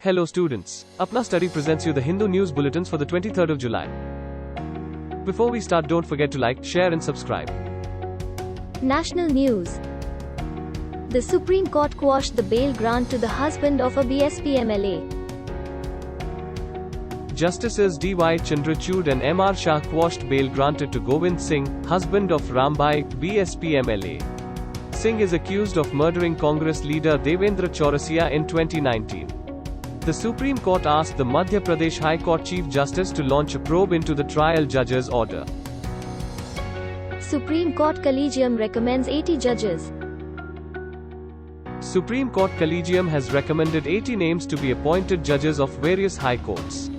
Hello students, Apna Study presents you the Hindu News Bulletins for the 23rd of July. Before we start, don't forget to like, share and subscribe. National news. The Supreme Court quashed the bail grant to the husband of a BSP MLA. Justices D.Y. Chandrachud and M.R. Shah quashed bail granted to Govind Singh, husband of Rambai, BSP MLA. Singh is accused of murdering Congress leader Devendra Chaurasia in 2019. The Supreme Court asked the Madhya Pradesh High Court Chief Justice to launch a probe into the trial judge's order. Supreme Court Collegium recommends 80 judges. Supreme Court Collegium has recommended 80 names to be appointed judges of various high courts.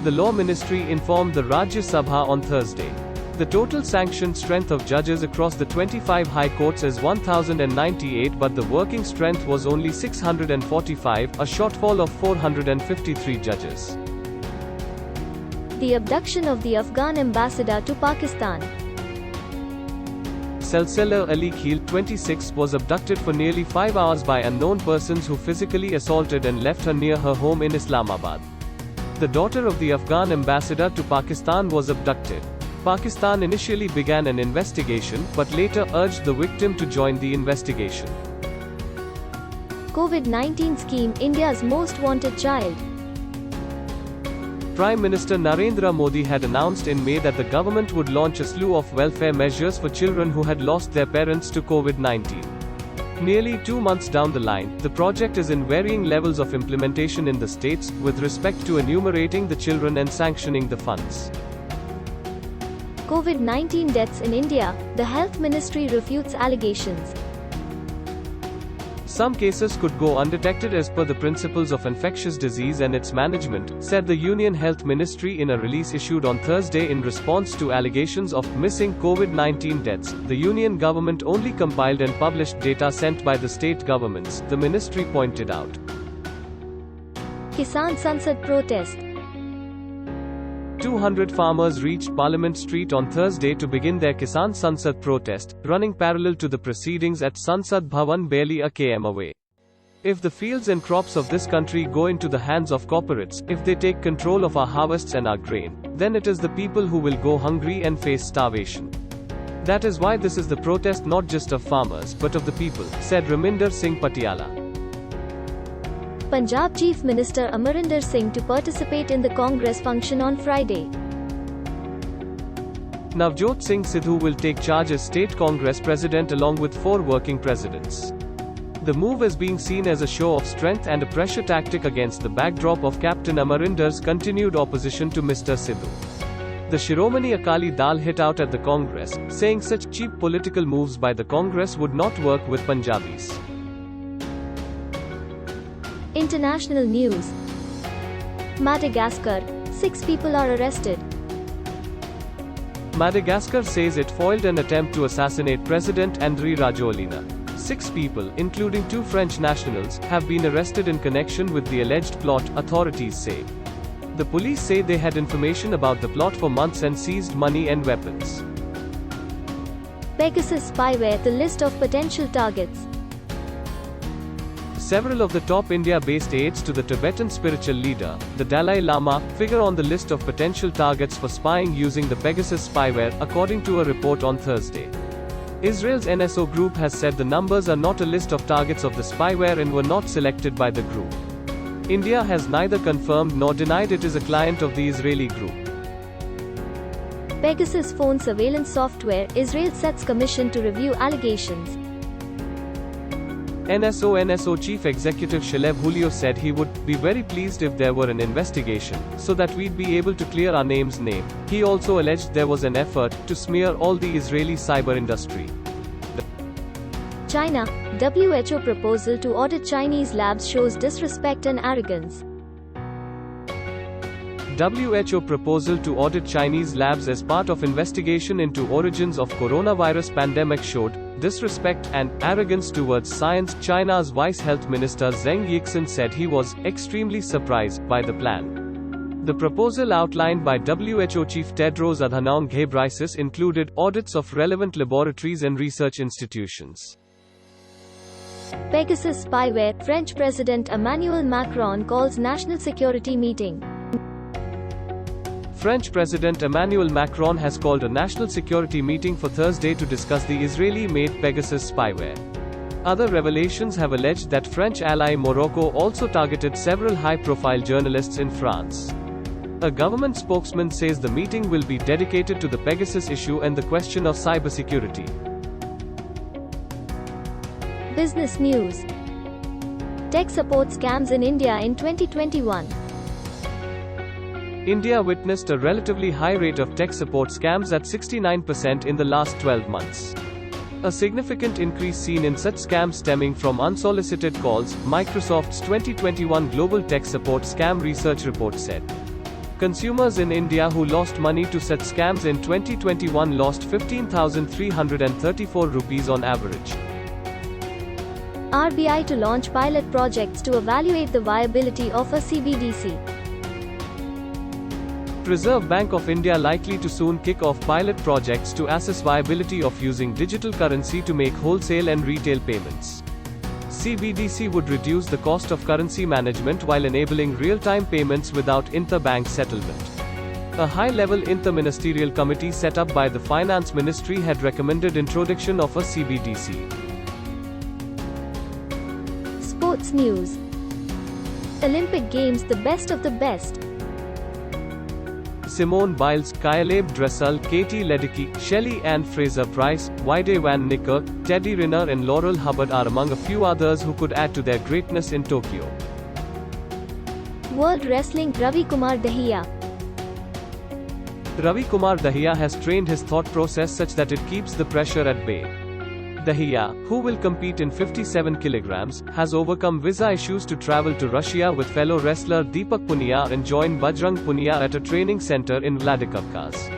The Law Ministry informed the Rajya Sabha on Thursday. The total sanctioned strength of judges across the 25 high courts is 1,098, but the working strength was only 645, a shortfall of 453 judges. The abduction of the Afghan ambassador to Pakistan. Salsala Ali Khil, 26, was abducted for nearly 5 hours by unknown persons who physically assaulted and left her near her home in Islamabad. The daughter of the Afghan ambassador to Pakistan was abducted. Pakistan initially began an investigation, but later urged the victim to join the investigation. COVID-19 scheme, India's most wanted child. Prime Minister Narendra Modi had announced in May that the government would launch a slew of welfare measures for children who had lost their parents to COVID-19. Nearly 2 months down the line, the project is in varying levels of implementation in the states, with respect to enumerating the children and sanctioning the funds. COVID-19 deaths in India, the Health Ministry refutes allegations. Some cases could go undetected as per the principles of infectious disease and its management, said the Union Health Ministry in a release issued on Thursday in response to allegations of missing COVID-19 deaths. The Union government only compiled and published data sent by the state governments, the ministry pointed out. Kisan Sansad protest. 200 farmers reached Parliament Street on Thursday to begin their Kisan Sansad protest, running parallel to the proceedings at Sansad Bhavan barely a km away. If the fields and crops of this country go into the hands of corporates, if they take control of our harvests and our grain, then it is the people who will go hungry and face starvation. That is why this is the protest not just of farmers but of the people, said Raminder Singh Patiala. Punjab Chief Minister Amarinder Singh to participate in the Congress function on Friday. Navjot Singh Sidhu will take charge as State Congress President along with 4 working presidents. The move is being seen as a show of strength and a pressure tactic against the backdrop of Captain Amarinder's continued opposition to Mr. Sidhu. The Shiromani Akali Dal hit out at the Congress, saying such cheap political moves by the Congress would not work with Punjabis. International news. Madagascar, 6 people are arrested. Madagascar says it foiled an attempt to assassinate President Andry Rajoelina. 6 people, including 2 French nationals, have been arrested in connection with the alleged plot, authorities say. The police say they had information about the plot for months and seized money and weapons. Pegasus spyware, the list of potential targets. Several of the top India-based aides to the Tibetan spiritual leader, the Dalai Lama, figure on the list of potential targets for spying using the Pegasus spyware, according to a report on Thursday. Israel's NSO group has said the numbers are not a list of targets of the spyware and were not selected by the group. India has neither confirmed nor denied it is a client of the Israeli group. Pegasus phone surveillance software, Israel sets commission to review allegations. NSO Chief Executive Shalev Julio said he would be very pleased if there were an investigation, so that we'd be able to clear our name's name. He also alleged there was an effort to smear all the Israeli cyber industry. China, WHO proposal to audit Chinese labs shows disrespect and arrogance. WHO proposal to audit Chinese labs as part of investigation into origins of coronavirus pandemic showed disrespect and arrogance towards science. China's Vice Health Minister Zheng Yixin said he was extremely surprised by the plan. The proposal outlined by WHO Chief Tedros Adhanom Ghebreyesus included audits of relevant laboratories and research institutions. Pegasus spyware, French President Emmanuel Macron calls national security meeting. French President Emmanuel Macron has called a national security meeting for Thursday to discuss the Israeli-made Pegasus spyware. Other revelations have alleged that French ally Morocco also targeted several high-profile journalists in France. A government spokesman says the meeting will be dedicated to the Pegasus issue and the question of cybersecurity. Business news. Tech support scams in India in 2021. India witnessed a relatively high rate of tech support scams at 69% in the last 12 months. A significant increase seen in such scams stemming from unsolicited calls, Microsoft's 2021 Global Tech Support Scam Research Report said. Consumers in India who lost money to such scams in 2021 lost 15,334 rupees on average. RBI to launch pilot projects to evaluate the viability of a CBDC. Reserve Bank of India likely to soon kick off pilot projects to assess viability of using digital currency to make wholesale and retail payments. CBDC would reduce the cost of currency management while enabling real-time payments without inter-bank settlement. A high-level inter-ministerial committee set up by the Finance Ministry had recommended introduction of a CBDC. Sports news. Olympic Games, the best of the best. Simone Biles, Caleb Dressel, Katie Ledecky, Shelley Ann Fraser-Pryce, Wayde Van Niekerk, Teddy Riner and Laurel Hubbard are among a few others who could add to their greatness in Tokyo. World Wrestling, Ravi Kumar Dahiya. Ravi Kumar Dahiya has trained his thought process such that it keeps the pressure at bay. Dahiya, who will compete in 57 kilograms, has overcome visa issues to travel to Russia with fellow wrestler Deepak Punia and join Bajrang Punia at a training center in Vladikavkaz.